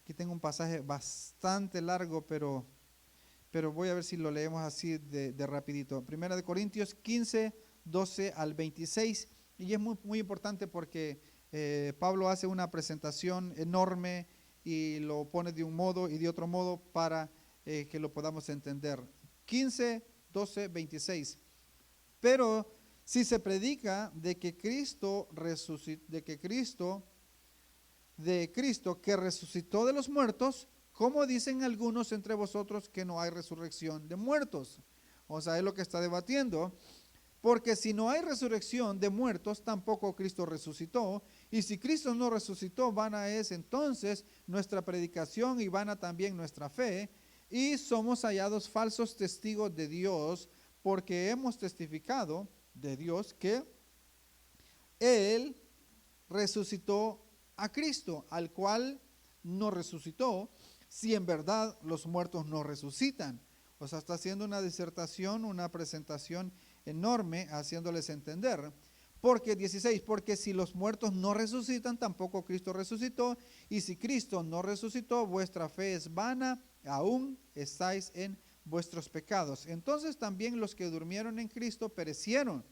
Aquí tengo un pasaje bastante largo, pero voy a ver si lo leemos así de rapidito. Primera de Corintios 15, 12 al 26, y es muy, muy importante porque Pablo hace una presentación enorme y lo pone de un modo y de otro modo para que lo podamos entender. 15, 12, 26. Pero Si se predica de que Cristo resucitó, de Cristo que resucitó de los muertos, ¿cómo dicen algunos entre vosotros que no hay resurrección de muertos? O sea, es lo que está debatiendo. Porque si no hay resurrección de muertos, tampoco Cristo resucitó. Y si Cristo no resucitó, vana es entonces nuestra predicación y vana también nuestra fe. Y somos hallados falsos testigos de Dios, porque hemos testificado de Dios que Él resucitó a Cristo, al cual no resucitó, si en verdad los muertos no resucitan. O sea, está haciendo una disertación, una presentación enorme, haciéndoles entender. Porque 16, porque si los muertos no resucitan, tampoco Cristo resucitó. Y si Cristo no resucitó, vuestra fe es vana, aún estáis en vuestros pecados. Entonces también los que durmieron en Cristo perecieron.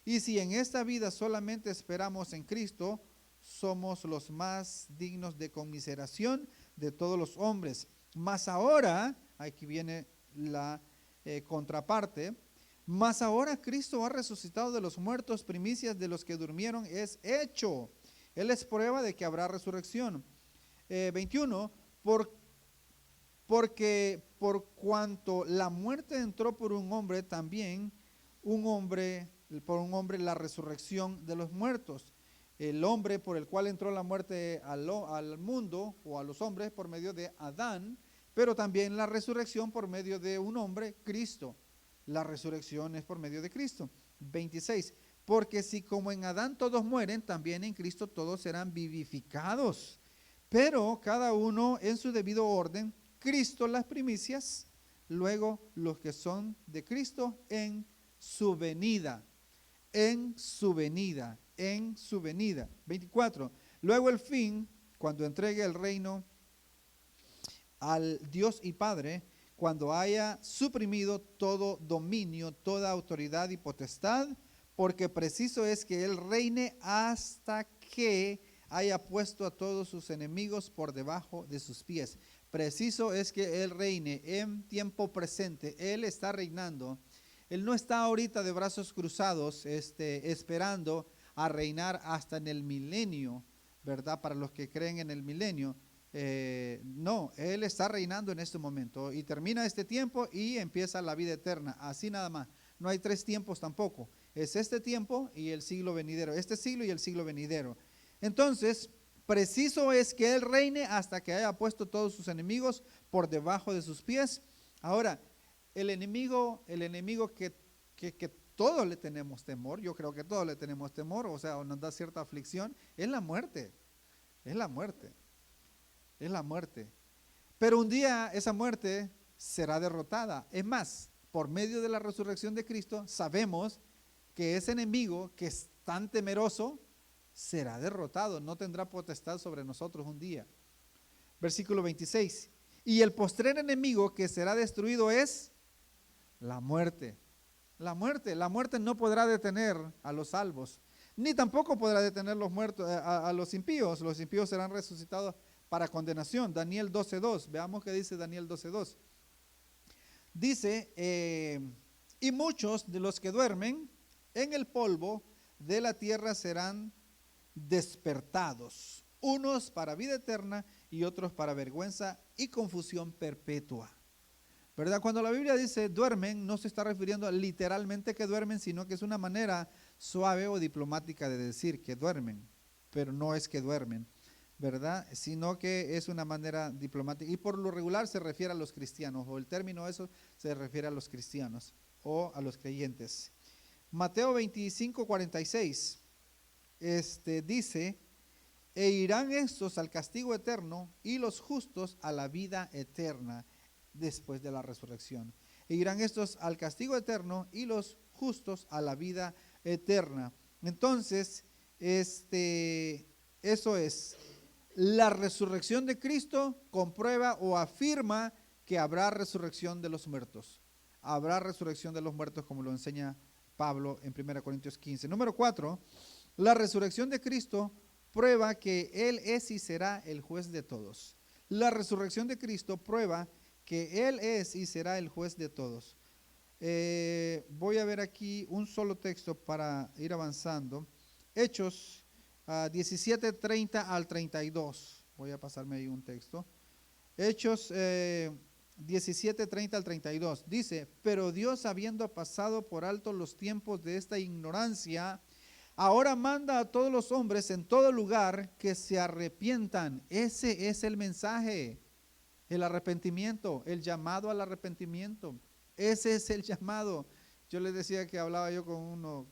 Y si en esta vida solamente esperamos en Cristo, somos los más dignos de conmiseración de todos los hombres. Mas ahora, aquí viene la contraparte, mas ahora Cristo ha resucitado de los muertos, primicias de los que durmieron es hecho. Él es prueba de que habrá resurrección. 21, porque por cuanto la muerte entró por un hombre, también por un hombre la resurrección de los muertos. El hombre por el cual entró la muerte al mundo o a los hombres por medio de Adán, pero también la resurrección por medio de un hombre, Cristo. La resurrección es por medio de Cristo. 26. Porque si como en Adán todos mueren, también en Cristo todos serán vivificados. Pero cada uno en su debido orden, Cristo las primicias, luego los que son de Cristo en su venida. En su venida. En su venida. 24. Luego el fin, cuando entregue el reino al Dios y Padre, cuando haya suprimido todo dominio, toda autoridad y potestad, porque preciso es que Él reine hasta que haya puesto a todos sus enemigos por debajo de sus pies. Preciso es que Él reine en tiempo presente. Él está reinando. Él no está ahorita de brazos cruzados, esperando a reinar hasta en el milenio, ¿verdad? Para los que creen en el milenio. No, Él está reinando en este momento y termina este tiempo y empieza la vida eterna, así nada más. No hay tres tiempos tampoco, es este tiempo y el siglo venidero, este siglo y el siglo venidero. Entonces, preciso es que Él reine hasta que haya puesto todos sus enemigos por debajo de sus pies. Ahora, el enemigo que todos le tenemos temor, yo creo que todos le tenemos temor, o sea, nos da cierta aflicción, es la muerte, es la muerte. Es la muerte. Pero un día esa muerte será derrotada. Es más, por medio de la resurrección de Cristo, sabemos que ese enemigo que es tan temeroso será derrotado, no tendrá potestad sobre nosotros un día. Versículo 26. Y el postrer enemigo que será destruido es la muerte. La muerte no podrá detener a los salvos, ni tampoco podrá detener los muertos, a los impíos. Los impíos serán resucitados para condenación. Daniel 12:2, veamos qué dice Daniel 12:2. Dice, y muchos de los que duermen en el polvo de la tierra serán despertados, unos para vida eterna y otros para vergüenza y confusión perpetua. ¿Verdad? Cuando la Biblia dice duermen, no se está refiriendo literalmente que duermen, sino que es una manera suave o diplomática de decir que duermen, pero no es que duermen, ¿verdad? Sino que es una manera diplomática y por lo regular se refiere a los cristianos, o el término eso se refiere a los cristianos o a los creyentes. Mateo 25:46 dice, e irán estos al castigo eterno y los justos a la vida eterna después de la resurrección. E irán estos al castigo eterno y los justos a la vida eterna. Entonces, eso es. La resurrección de Cristo comprueba o afirma que habrá resurrección de los muertos. Habrá resurrección de los muertos, como lo enseña Pablo en 1 Corintios 15. Número 4, la resurrección de Cristo prueba que Él es y será el juez de todos. La resurrección de Cristo prueba que Él es y será el juez de todos. Voy a ver aquí un solo texto para ir avanzando. Hechos 17:30 al 32. Voy a pasarme ahí un texto. Hechos 17:30 al 32. Dice, pero Dios, habiendo pasado por alto los tiempos de esta ignorancia, ahora manda a todos los hombres en todo lugar que se arrepientan. Ese es el mensaje, el arrepentimiento, el llamado al arrepentimiento. Ese es el llamado. Yo les decía que hablaba yo con uno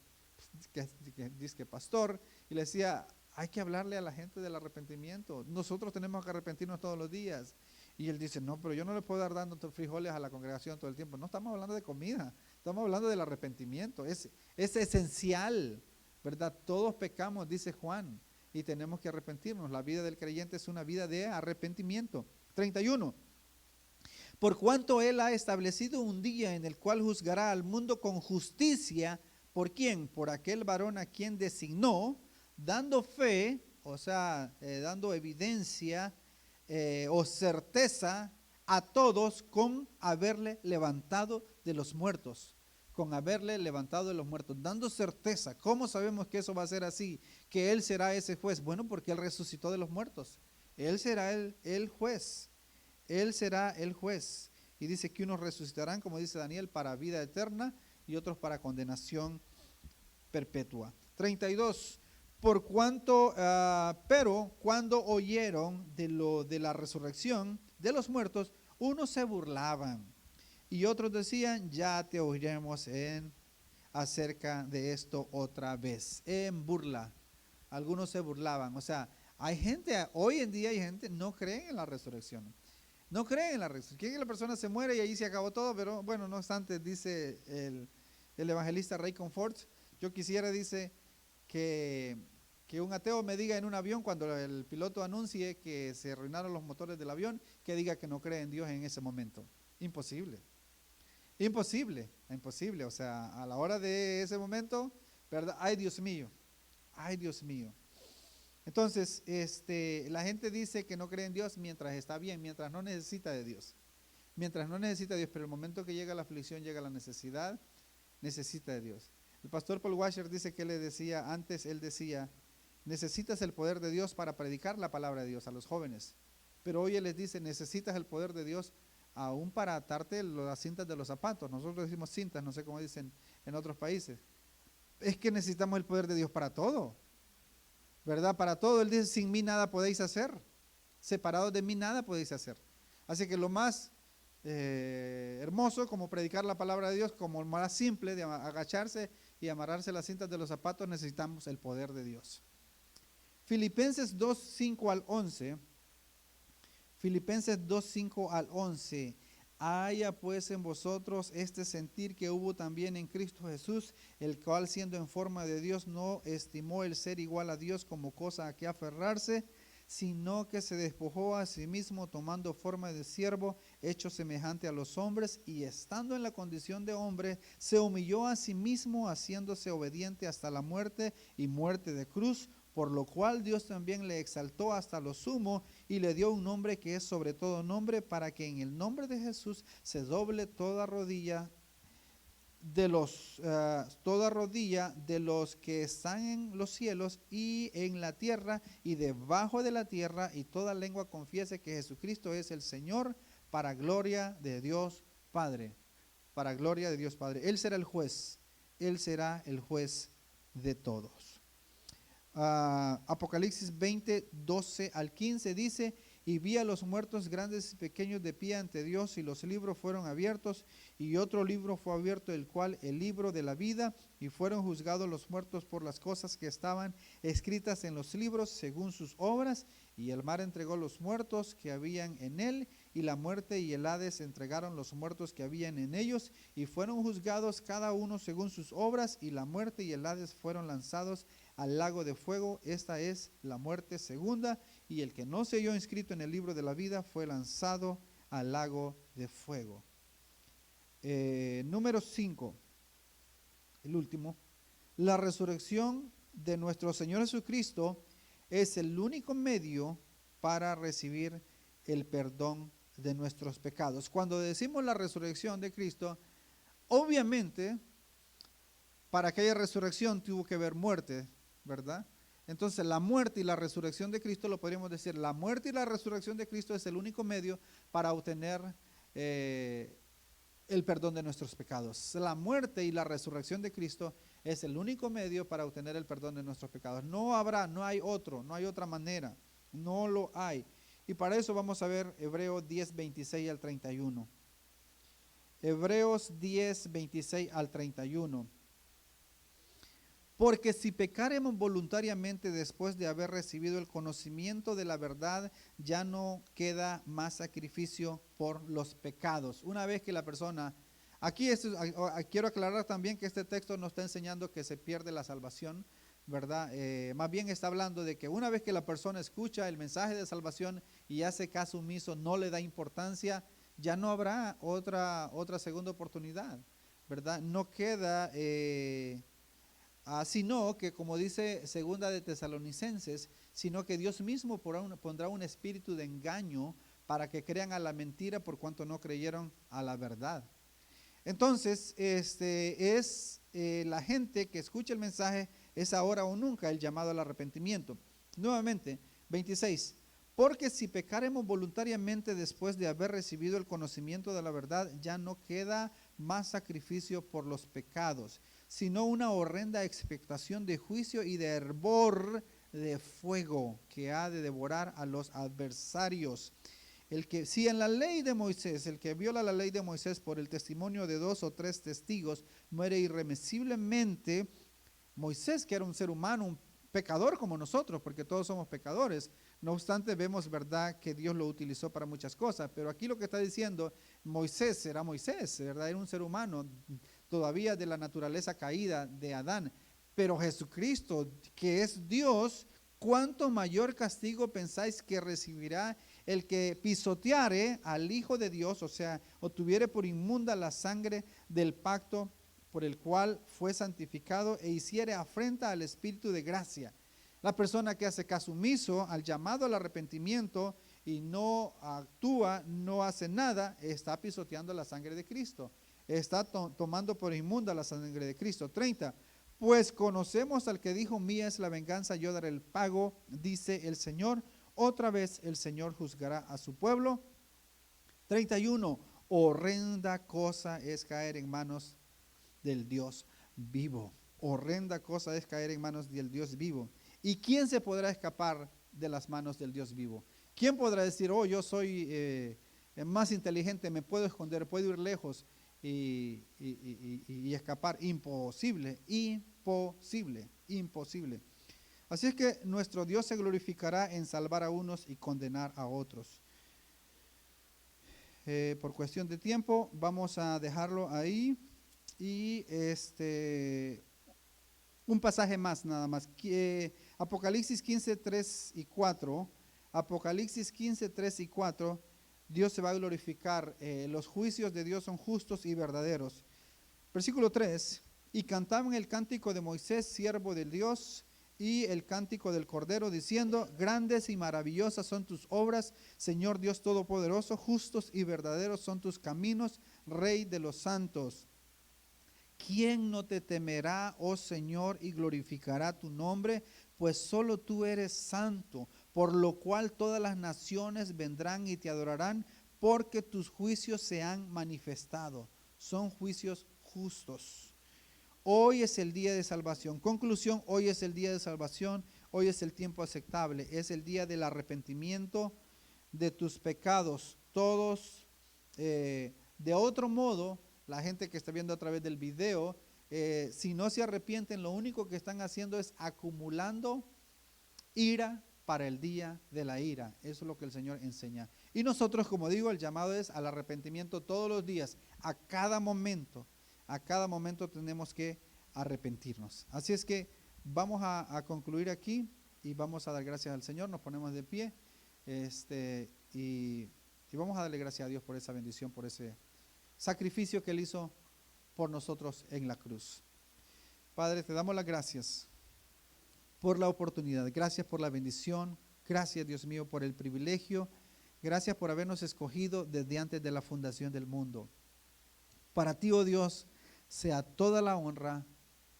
que dice que pastor, y le decía, hay que hablarle a la gente del arrepentimiento. Nosotros tenemos que arrepentirnos todos los días. Y él dice, no, pero yo no le puedo dar dando frijoles a la congregación todo el tiempo. No estamos hablando de comida, estamos hablando del arrepentimiento. Es esencial, ¿verdad? Todos pecamos, dice Juan, y tenemos que arrepentirnos. La vida del creyente es una vida de arrepentimiento. 31. Por cuanto Él ha establecido un día en el cual juzgará al mundo con justicia. ¿Por quién? Por aquel varón a quien designó, dando fe, o sea, dando evidencia o certeza a todos con haberle levantado de los muertos. Con haberle levantado de los muertos, dando certeza. ¿Cómo sabemos que eso va a ser así? Que Él será ese juez. Bueno, porque Él resucitó de los muertos. Él será el juez. Él será el juez. Y dice que unos resucitarán, como dice Daniel, para vida eterna y otros para condenación perpetua. 32. Por cuanto, pero cuando oyeron de la resurrección de los muertos, unos se burlaban y otros decían, ya te oiremos acerca de esto otra vez. En burla. Algunos se burlaban. O sea, hay gente, hoy en día hay gente no cree en la resurrección. No creen en la resurrección. Quieren que la persona se muere y ahí se acabó todo, pero bueno, no obstante, dice el evangelista Ray Comfort, yo quisiera, dice, que un ateo me diga en un avión cuando el piloto anuncie que se arruinaron los motores del avión, que diga que no cree en Dios en ese momento. Imposible. Imposible, imposible. O sea, a la hora de ese momento, ¿verdad? Ay, Dios mío. Ay, Dios mío. Entonces, la gente dice que no cree en Dios mientras está bien, mientras no necesita de Dios. Mientras no necesita de Dios, pero el momento que llega la aflicción, llega la necesidad, necesita de Dios. El pastor Paul Washer dice que él decía, necesitas el poder de Dios para predicar la palabra de Dios a los jóvenes. Pero hoy él les dice, necesitas el poder de Dios aún para atarte las cintas de los zapatos. Nosotros decimos cintas, no sé cómo dicen en otros países. Es que necesitamos el poder de Dios para todo. ¿Verdad? Para todo. Él dice, sin mí nada podéis hacer. Separados de mí nada podéis hacer. Así que lo más hermoso como predicar la palabra de Dios, como lo más simple de agacharse y amarrarse las cintas de los zapatos, necesitamos el poder de Dios. Filipenses 2:5 al 11. Filipenses 2:5 al 11. Haya pues en vosotros este sentir que hubo también en Cristo Jesús, el cual siendo en forma de Dios no estimó el ser igual a Dios como cosa a que aferrarse, sino que se despojó a sí mismo tomando forma de siervo, hecho semejante a los hombres, y estando en la condición de hombre, se humilló a sí mismo, haciéndose obediente hasta la muerte y muerte de cruz, por lo cual Dios también le exaltó hasta lo sumo y le dio un nombre que es sobre todo nombre, para que en el nombre de Jesús se doble toda rodilla de los que están en los cielos y en la tierra y debajo de la tierra, y toda lengua confiese que Jesucristo es el Señor, para gloria de Dios Padre. Para gloria de Dios Padre. Él será el juez. Él será el juez de todos. Apocalipsis 20, 12 al 15 dice, y vi a los muertos grandes y pequeños de pie ante Dios, y los libros fueron abiertos, y otro libro fue abierto, el cual el libro de la vida, y fueron juzgados los muertos por las cosas que estaban escritas en los libros según sus obras, y el mar entregó los muertos que habían en él, y la muerte y el Hades entregaron los muertos que habían en ellos, y fueron juzgados cada uno según sus obras, y la muerte y el Hades fueron lanzados al lago de fuego. Esta es la muerte segunda, y el que no se halló inscrito en el libro de la vida fue lanzado al lago de fuego. Número 5, el último. La resurrección de nuestro Señor Jesucristo es el único medio para recibir el perdón de nuestros pecados. Cuando decimos la resurrección de Cristo, obviamente, para que haya resurrección tuvo que haber muerte, ¿verdad? Entonces la muerte y la resurrección de Cristo, lo podríamos decir, la muerte y la resurrección de Cristo es el único medio para obtener el perdón de nuestros pecados. La muerte y la resurrección de Cristo es el único medio para obtener el perdón de nuestros pecados. No hay otra manera, no lo hay. Y para eso vamos a ver Hebreos 10, 26 al 31. Hebreos 10, 26 al 31. Porque si pecaremos voluntariamente después de haber recibido el conocimiento de la verdad, ya no queda más sacrificio por los pecados. Una vez que la persona, quiero aclarar también que este texto no está enseñando que se pierde la salvación, ¿verdad? Más bien está hablando de que una vez que la persona escucha el mensaje de salvación y hace caso omiso, no le da importancia, ya no habrá otra segunda oportunidad, ¿verdad? No queda... sino que, como dice segunda de Tesalonicenses, sino que Dios mismo pondrá un espíritu de engaño para que crean a la mentira por cuanto no creyeron a la verdad. Entonces, la gente que escucha el mensaje, es ahora o nunca el llamado al arrepentimiento. Nuevamente, 26. Porque si pecaremos voluntariamente después de haber recibido el conocimiento de la verdad, ya no queda más sacrificio por los pecados, sino una horrenda expectación de juicio y de hervor de fuego que ha de devorar a los adversarios. Si en la ley de Moisés, el que viola la ley de Moisés por el testimonio de 2 o 3 testigos, muere irremisiblemente, Moisés, que era un ser humano, un pecador como nosotros, porque todos somos pecadores, no obstante vemos, verdad, que Dios lo utilizó para muchas cosas, pero aquí lo que está diciendo, Moisés era Moisés, ¿verdad? Era un ser humano, todavía de la naturaleza caída de Adán, pero Jesucristo, que es Dios, ¿cuánto mayor castigo pensáis que recibirá el que pisoteare al Hijo de Dios, o sea, o tuviere por inmunda la sangre del pacto por el cual fue santificado e hiciere afrenta al Espíritu de gracia? La persona que hace caso omiso al llamado al arrepentimiento y no actúa, no hace nada, está pisoteando la sangre de Cristo. Está tomando por inmunda la sangre de Cristo. 30. Pues conocemos al que dijo, mía es la venganza, yo daré el pago, dice el Señor. Otra vez el Señor juzgará a su pueblo. 31. Horrenda cosa es caer en manos del Dios vivo. Horrenda cosa es caer en manos del Dios vivo. ¿Y quién se podrá escapar de las manos del Dios vivo? ¿Quién podrá decir, oh, yo soy más inteligente, me puedo esconder, puedo ir lejos y escapar? Imposible, imposible, imposible. Así es que nuestro Dios se glorificará en salvar a unos y condenar a otros. Por cuestión de tiempo, vamos a dejarlo ahí. Y un pasaje más nada más. Apocalipsis 15, 3 y 4. Apocalipsis 15, 3 y 4. Dios se va a glorificar. Los juicios de Dios son justos y verdaderos. Versículo 3. Y cantaban el cántico de Moisés, siervo del Dios, y el cántico del Cordero, diciendo, grandes y maravillosas son tus obras, Señor Dios Todopoderoso, justos y verdaderos son tus caminos, Rey de los santos. ¿Quién no te temerá, oh Señor, y glorificará tu nombre? Pues solo tú eres santo, por lo cual todas las naciones vendrán y te adorarán, porque tus juicios se han manifestado. Son juicios justos. Hoy es el día de salvación. Conclusión, hoy es el día de salvación, hoy es el tiempo aceptable, es el día del arrepentimiento de tus pecados, todos. De otro modo, la gente que está viendo a través del video, si no se arrepienten, lo único que están haciendo es acumulando ira para el día de la ira. Eso es lo que el Señor enseña. Y nosotros, como digo, el llamado es al arrepentimiento todos los días, a cada momento tenemos que arrepentirnos. Así es que vamos a concluir aquí y vamos a dar gracias al Señor. Nos ponemos de pie y vamos a darle gracias a Dios por esa bendición, por ese sacrificio que Él hizo por nosotros en la cruz. Padre, te damos las gracias por la oportunidad, gracias por la bendición, gracias, Dios mío, por el privilegio, gracias por habernos escogido desde antes de la fundación del mundo. Para ti, oh Dios, sea toda la honra,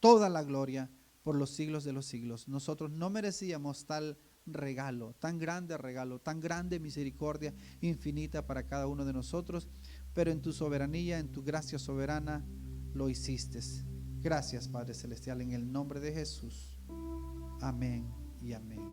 toda la gloria por los siglos de los siglos. Nosotros no merecíamos tal regalo, tan grande misericordia infinita para cada uno de nosotros, pero en tu soberanía, en tu gracia soberana, lo hiciste. Gracias, Padre Celestial, en el nombre de Jesús. Amén y amén.